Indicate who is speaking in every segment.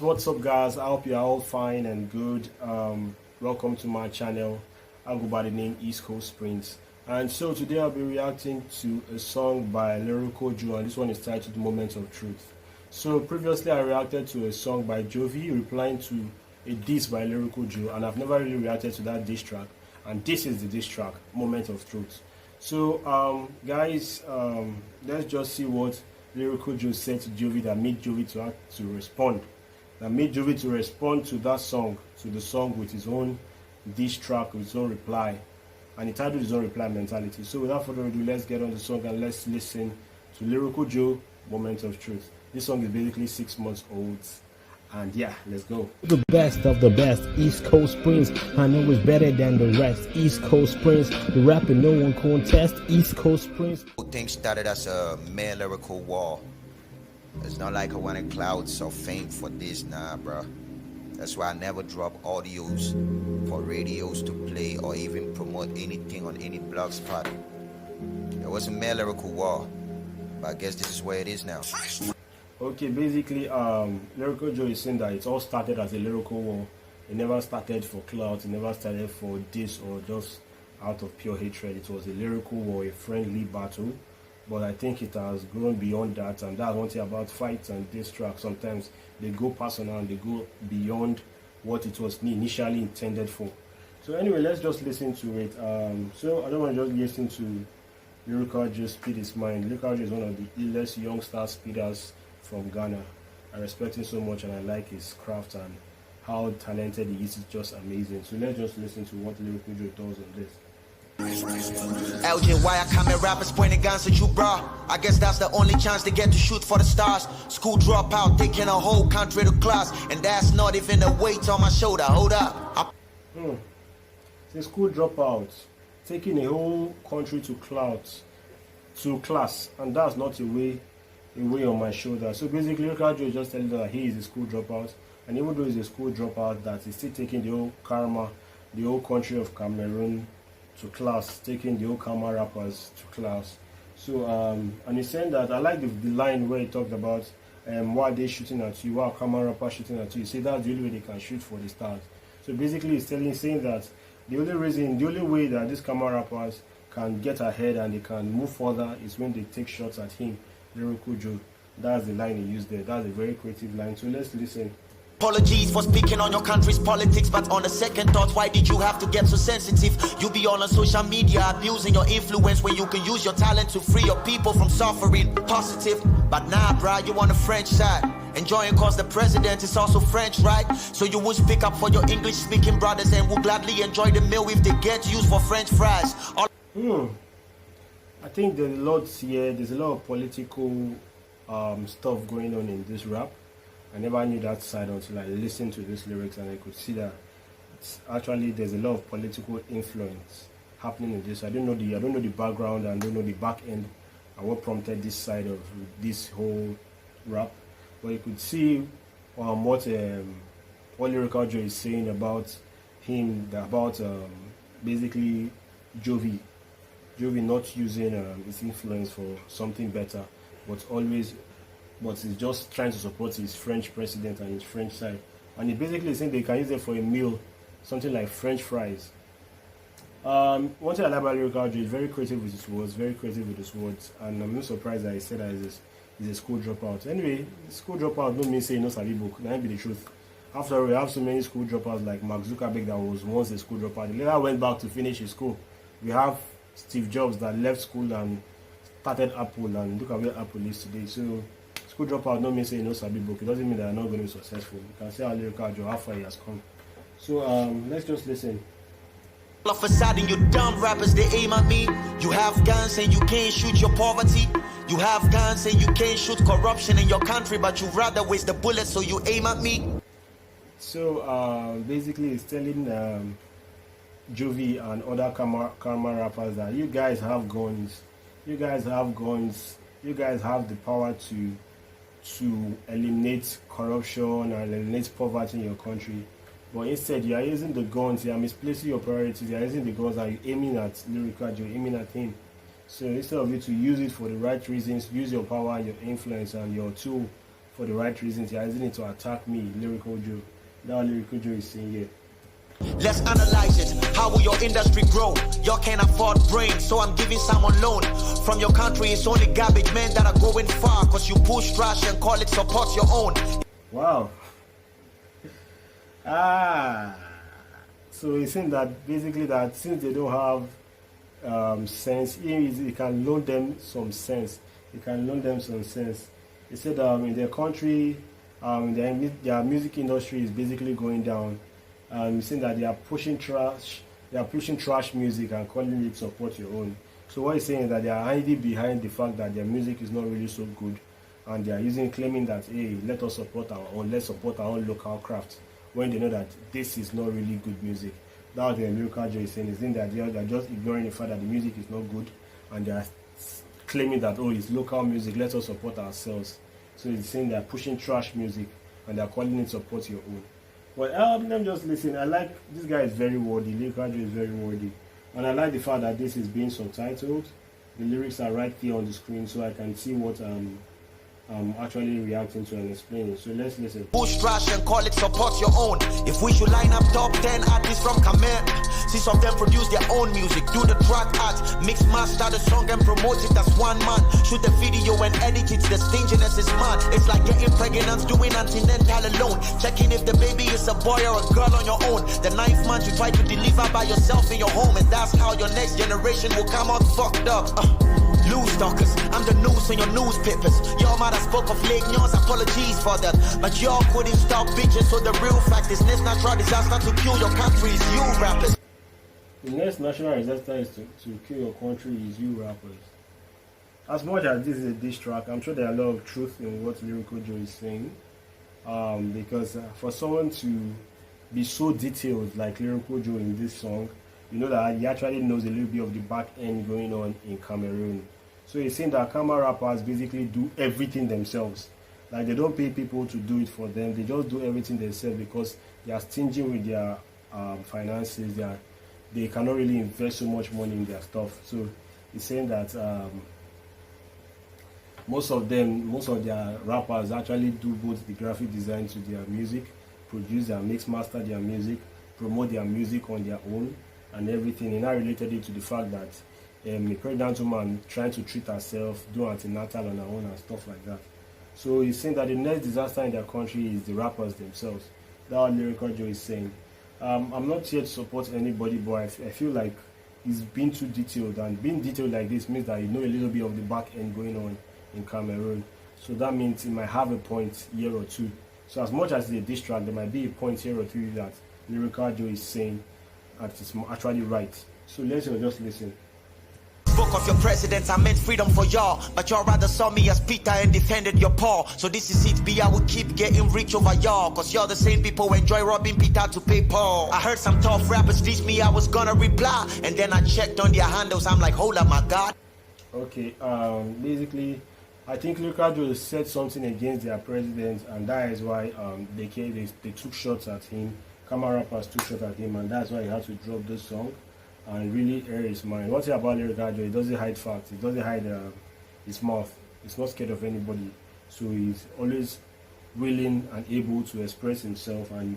Speaker 1: What's up, guys? I hope you are all fine and good. Welcome to my channel. I go by the name East Coast Prince, and so today I'll be reacting to a song by Lyrical Joe, and this one is titled "Moment of Truth." So previously I reacted to a song by Jovi replying to a diss by Lyrical Joe, and I've never really reacted to that diss track, and this is the diss track, "Moment of Truth." So guys, let's just see what Lyrical Joe said to Jovi that made Jovi to respond. That made Jovi to respond to that song, to the song with his own diss track, with his own reply, and he titled his own reply mentality. So without further ado, let's get on the song and let's listen to Lyrical Joe, "Moment of Truth." This song is basically 6 months old, and yeah, let's go.
Speaker 2: The best of the best, East Coast Prince. I know it's better than the rest. East Coast Prince, the rapper no one contest. East Coast Prince.
Speaker 3: Things started as a mere lyrical war. It's not like I wanted clouds or fame for this, nah, bro. That's why I never drop audios for radios to play or even promote anything on any blog spot. It was a mere lyrical war, but I guess this is where it is now.
Speaker 1: Okay, basically, Lyrical Joe is saying that it all started as a lyrical war. It never started for clout, it never started for this or just out of pure hatred. It was a lyrical war, a friendly battle. But I think it has grown beyond that, and that's one thing about fights and diss tracks. Sometimes they go personal and they go beyond what it was initially intended for. So anyway, let's just listen to it. So I don't want to just listen to Lyrical Joe speed his mind. Lyrical Joe is one of the illest youngster speeders from Ghana. I respect him so much and I like his craft and how talented he is. It's just amazing. So let's just listen to what Lyrical Joe does on this.
Speaker 3: LJ, why I come at rappers pointing guns at you, bro? I guess that's the only chance they get to shoot for the stars. School dropout, taking a whole country to class, and that's not even a weight on my shoulder. Hold up.
Speaker 1: Say school dropout, taking a whole country to class, and that's not a weight on my shoulder. So basically, Lyrical Joe is just telling that he is a school dropout, and even though he's a school dropout, that he's still taking the whole Kamer, the whole country of Cameroon to class, taking the whole Kamer rappers to class. So and he's saying that I like the line where he talked about why they shooting at you, why Kamer rappers shooting at you. He said that's the only way they can shoot for the stars. So basically he's saying that the only way that these Kamer rappers can get ahead and they can move further is when they take shots at him, Lyrical Joe. That's the line he used there. That's a very creative line. So let's listen.
Speaker 3: Apologies for speaking on your country's politics, but on the second thought, why did you have to get so sensitive? You be all on social media abusing your influence when you can use your talent to free your people from suffering. Positive, but nah, bruh, you on the French side. Enjoying cause the president is also French, right? So you won't speak up for your English-speaking brothers and will gladly enjoy the meal if they get used for French fries.
Speaker 1: I think there's a lot here. There's a lot of political stuff going on in this rap. I never knew that side until I listened to these lyrics and I could see that actually there's a lot of political influence happening in this. I don't know the background and I don't know the back end and what prompted this side of this whole rap. But you could see what Lyrical Joe is saying about him, about basically Jovi not using his influence for something better, but he's just trying to support his French president and his French side. And he basically saying they can use it for a meal, something like French fries. One thing I like about Lyrical Joe is very creative with his words, and I'm not surprised that he said that he's a school dropout. Anyway, school dropout don't mean say no sabi book. That be the truth. After all, we have so many school dropouts like Mark Zuckerberg that was once a school dropout. He later went back to finish his school. We have Steve Jobs that left school and started Apple, and look at where Apple is today. So school dropout don't mean say no sabi book. It doesn't mean that they're not going to be successful. You can see how Lyrical Joe, how far he has come. So let's just listen.
Speaker 3: All of a sudden you dumb rappers, they aim at me. You have guns and you can't shoot your poverty. You have guns and you can't shoot corruption in your country, but you rather waste the bullets, so you aim at me.
Speaker 1: So basically it's telling Jovi and other Kamer rappers that you guys have guns. You guys have the power to eliminate corruption and eliminate poverty in your country. But instead, you are using the guns, you are misplacing your priorities, you are using the guns and you're aiming at Lyrical Joe, aiming at him. So instead of you to use it for the right reasons, use your power, your influence, and your tool for the right reasons. He are using it to attack me, Lyrical Joe. That's what Lyrical Joe is saying here.
Speaker 3: Let's analyze it. How will your industry grow? Y'all can't afford brains, so I'm giving someone loan. From your country, it's only garbage men that are going far, cause you push trash and call it support your own.
Speaker 1: Wow. So he's saying that basically that since they don't have sense, he can loan them some sense. He can loan them some sense. He said in their country, their music industry is basically going down. He's saying that they are pushing trash music and calling it support your own. So what he's saying is that they are hiding behind the fact that their music is not really so good, and they are claiming that, hey, let us support our own, let's support our own local craft, when they know that this is not really good music. That's what the Lyrical Joe is saying. He's saying that they are just ignoring the fact that the music is not good, and they are claiming that, oh, it's local music, let us support ourselves. So he's saying they are pushing trash music and they are calling it support your own. Well, let me just listen. I like, this guy is very wordy. Lyrical Joe is very wordy. And I like the fact that this is being subtitled. The lyrics are right there on the screen so I can see what I'm actually reacting to and explaining. So let's listen.
Speaker 3: Push trash and call it support your own. If we should line up top 10 artists from Kamer, 6 of them produce their own music, do the track art, mix master the song and promote it as one man. Shoot the video and edit it, the stinginess is mad. It's like getting pregnant, doing antenatal alone, checking if the baby is a boy or a girl on your own. The 9th month you try to deliver by yourself in your home, and that's how your next generation will come out fucked up. News stalkers, I'm the news in your newspapers. Your mother spoke of Lake News, apologies for that. But y'all couldn't stop bitches, so the real fact is next natural disaster to kill your country is you rappers.
Speaker 1: The next national disaster is to kill your country is you rappers. As much as this is a diss track, I'm sure there are a lot of truth in what Lyrical Joe is saying. Because for someone to be so detailed like Lyrical Joe in this song, you know that he actually knows a little bit of the back end going on in Cameroon. So he's saying that Kamer rappers basically do everything themselves. Like, they don't pay people to do it for them. They just do everything themselves because they are stingy with their finances. They cannot really invest so much money in their stuff. So he's saying that most of their rappers actually do both the graphic design to their music, produce and mix master their music, promote their music on their own and everything. And I related it to the fact that a pregnant woman trying to treat herself, do antenatal on her own and stuff like that. So he's saying that the next disaster in their country is the rappers themselves. That's what Lyrical Joe is saying. I'm not here to support anybody, but I feel like he's been too detailed, and being detailed like this means that you know a little bit of the back end going on in Cameroon. So that means he might have a point here or two. So as much as it's a diss track, there might be a point here or two that Lyrical Joe is saying that it's actually right. So let's just listen.
Speaker 3: Spoke of your presidents, I meant freedom for y'all, but y'all rather saw me as Peter and defended your Paul. So this is it, B, I will keep getting rich over y'all, cause you're the same people who enjoy robbing Peter to pay Paul. I heard some tough rappers teach me I was gonna reply, and then I checked on their handles, I'm like, hold up, my God.
Speaker 1: Okay, basically, I think Lyrical Joe said something against their president, and that is why they took shots at him. Kamer rappers took shots at him, and that's why he had to drop this song and really air his mind. One thing about Lyrical Joe, he doesn't hide facts, he doesn't hide his mouth. He's not scared of anybody, so he's always willing and able to express himself and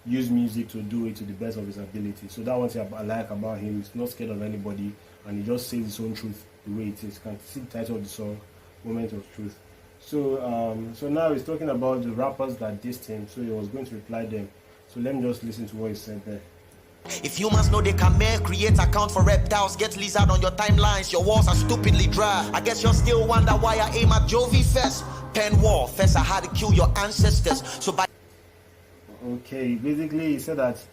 Speaker 1: use music to do it to the best of his ability. So that one thing I like about him, he's not scared of anybody, and he just says his own truth the way it is. You can see the title of the song, Moment of Truth. So so now he's talking about the rappers that dissed him, so he was going to reply them. So let me just listen to what he said there.
Speaker 3: If humans know they can make, create account for reptiles, get lizard on your timelines, your walls are stupidly dry. I guess you'll still wonder why I aim at Jovi first. Pen war, first I had to kill your ancestors. So by
Speaker 1: okay, basically he said that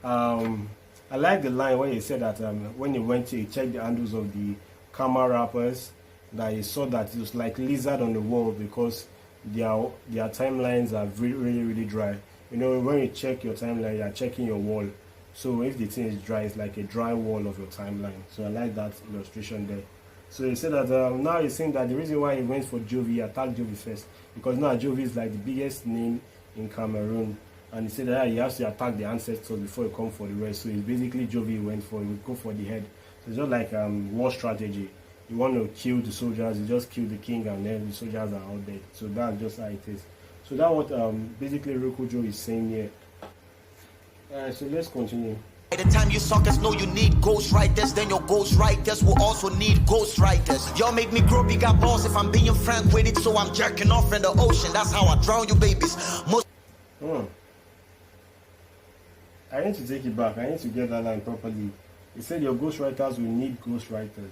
Speaker 1: I like the line where he said that when he went to check the handles of the Kamer rappers, that he saw that it was like lizard on the wall because their timelines are really dry. You know, when you check your timeline, you are checking your wall. So if the thing is dry, it's like a dry wall of your timeline. So I like that illustration there. So he said that now he's saying that the reason why he went for Jovi, he attacked Jovi first, because now Jovi is like the biggest name in Cameroon. And he said that he has to attack the ancestors before he come for the rest. So it's basically Jovi he went for, he would go for the head. So it's just like war strategy. You want to kill the soldiers, you just kill the king and then the soldiers are all dead. So that's just how it is. So that's what basically Lyrical Joe is saying here. So let's continue.
Speaker 3: By the time you suckers know you need ghostwriters, then your ghostwriters will also need ghostwriters. Y'all make me grow bigger balls if I'm being frank with it, so I'm jerking off in the ocean. That's how I drown you babies.
Speaker 1: I need to take it back. I need to get that line properly. He said your ghostwriters will need ghostwriters.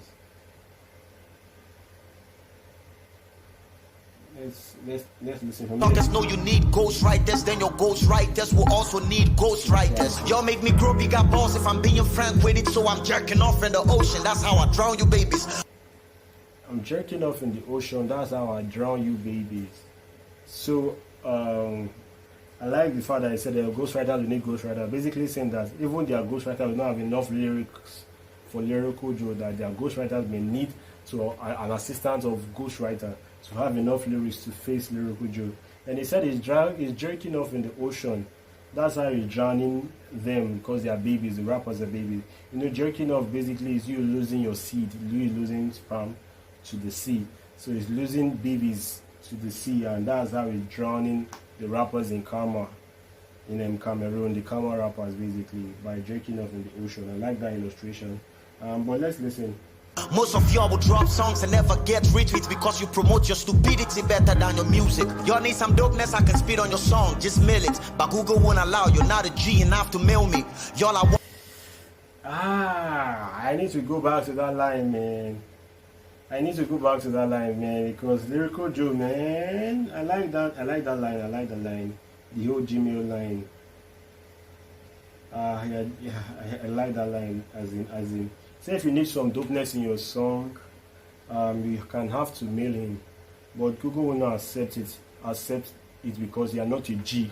Speaker 1: Let's listen from
Speaker 3: Suckers know you need ghostwriters, then your ghostwriters will also need ghostwriters. Y'all make me grow bigger balls if I'm being frank with it, so I'm jerking off in the ocean. That's how I drown you babies.
Speaker 1: I'm jerking off in the ocean. That's how I drown you babies. So I like the fact that he said that ghostwriters will need ghostwriters. Basically saying that even their ghostwriters will not have enough lyrics for Lyrical Joe, that their ghostwriters may need to an assistant of ghostwriter to have enough lyrics to face Lyrical Joe. And he said he's jerking off in the ocean. That's how he's drowning them, because they are babies. The rappers are babies. You know, jerking off basically is you losing your seed. You losing sperm to the sea. So he's losing babies to the sea, and that's how he's drowning the rappers in Kamer, in Cameroon, the Kamer rappers basically, by jerking off in the ocean. I like that illustration. But let's listen.
Speaker 3: Most of y'all will drop songs and never get retweets because you promote your stupidity better than your music. Y'all need some dopeness, I can spit on your song, just mail it. But Google won't allow, you're not a G enough to mail me. Y'all are
Speaker 1: I need to go back to that line, man. Because Lyrical Joe, man, I like that line. The whole Gmail line. I like that line as in. Say if you need some dopeness in your song, you can have to mail him, but Google will not accept it because you are not a G.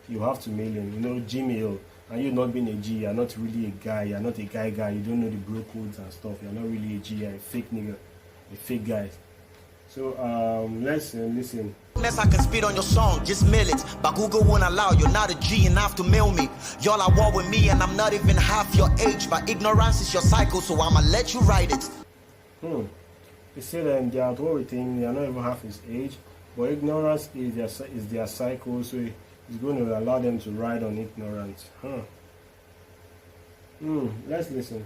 Speaker 1: You have to mail him. You know, Gmail, and you not being a G, you are not really a guy. You are not a guy. You don't know the bro codes and stuff. You are not really a G. You are a fake nigga, a fake guy. So let's listen.
Speaker 3: I can spit on your song, just mail it. But Google won't allow, you're not a G enough to mail me. Y'all are war with me and I'm not even half your age. But ignorance is your cycle, so I'ma let you ride it.
Speaker 1: He said they are at war with him, they are not even half his age. But ignorance is their cycle, so he's going to allow them to ride on ignorance. Let's listen.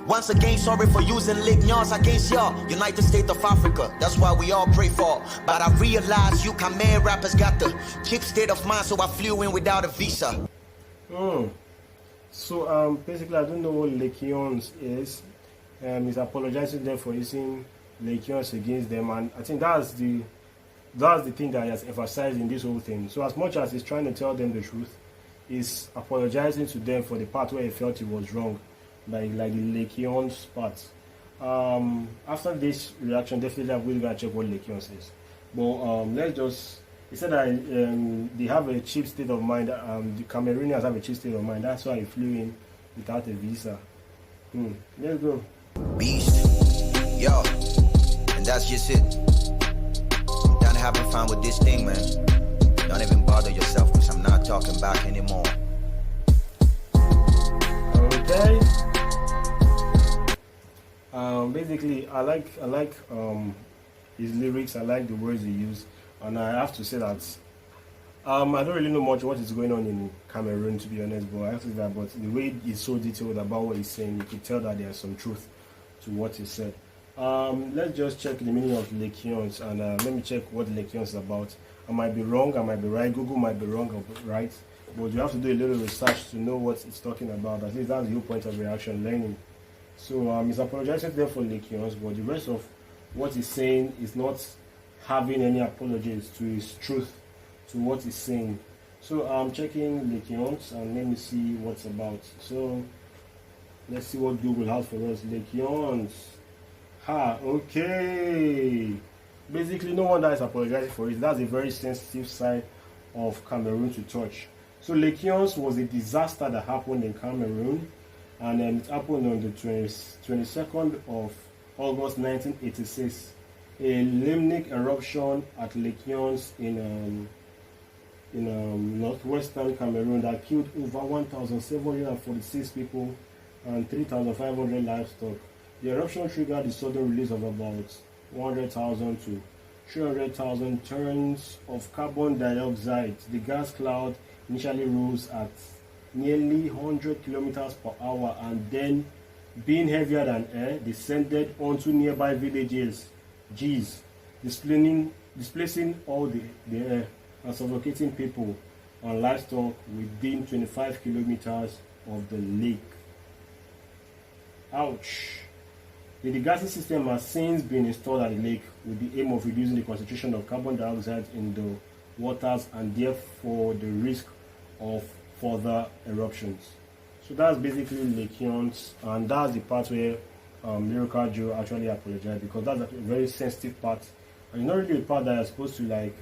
Speaker 3: Once again, sorry for using lignions against y'all. United States of Africa, that's why we all pray for. But I realize you Kamer rappers got the cheap state of mind, so I flew in without a visa.
Speaker 1: So basically, I don't know what Lekions is. He's apologizing to them for using Lekions against them, and I think that's the thing that he has emphasized in this whole thing. So as much as he's trying to tell them the truth, he's apologizing to them for the part where he felt he was wrong. Like the Lekions part. After this reaction, definitely I'm going to check what Lekions is. But he said that they have a cheap state of mind. The Cameroonians have a cheap state of mind. That's why he flew in without a visa. Let's go.
Speaker 3: Beast, yo, and that's just it. I'm done having fun with this thing, man. Don't even bother yourself, cause I'm not talking back anymore.
Speaker 1: Okay. Basically, I like his lyrics. I like the words he used, and I have to say that I don't really know much what is going on in Cameroon, to be honest. But I have to say that. But the way he's so detailed about what he's saying, you could tell that there's some truth to what he said. Let's just check the meaning of Lekions, and let me check what Lekions is about. I might be wrong, I might be right. Google might be wrong or right, but you have to do a little research to know what it's talking about. At least that's the whole point of reaction learning. So he's apologizing to them for Lekions, but the rest of what he's saying is not having any apologies to his truth, to what he's saying. So I'm checking Lekions and let me see what's about. So let's see what Google has for us. Lekions. Okay. Basically, no one that is apologizing for it. That's a very sensitive side of Cameroon to touch. So Lekions was a disaster that happened in Cameroon, and it happened on the 22nd of August 1986. A limnic eruption at Lekions in northwestern Cameroon that killed over 1,746 people and 3,500 livestock. The eruption triggered the sudden release of about 100,000 to 300,000 tons of carbon dioxide. The gas cloud initially rose at nearly 100 kilometers per hour and then, being heavier than air, descended onto nearby villages. Geez, displacing all the air and suffocating people and livestock within 25 kilometers of the lake. Ouch. The degassing system has since been installed at the lake with the aim of reducing the concentration of carbon dioxide in the waters and therefore the risk of further eruptions. So that's basically Lake Yon's, and that's the part where Lyrical Joe actually apologized, because that's a very sensitive part and it's not really a part that you're supposed to like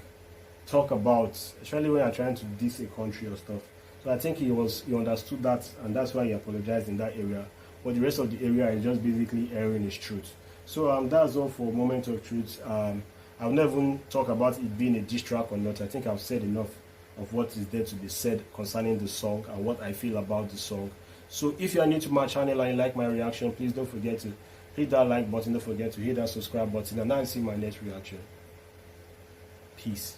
Speaker 1: talk about, especially when you're trying to diss a country or stuff. So I think he understood that, and that's why he apologized in that area. But the rest of the area is just basically airing his truth. So that's all for Moment of Truth. I'll never even talk about it being a diss track or not. I think I've said enough of what is there to be said concerning the song and what I feel about the song. So if you are new to my channel and you like my reaction, please don't forget to hit that like button, don't forget to hit that subscribe button, and now see my next reaction. Peace.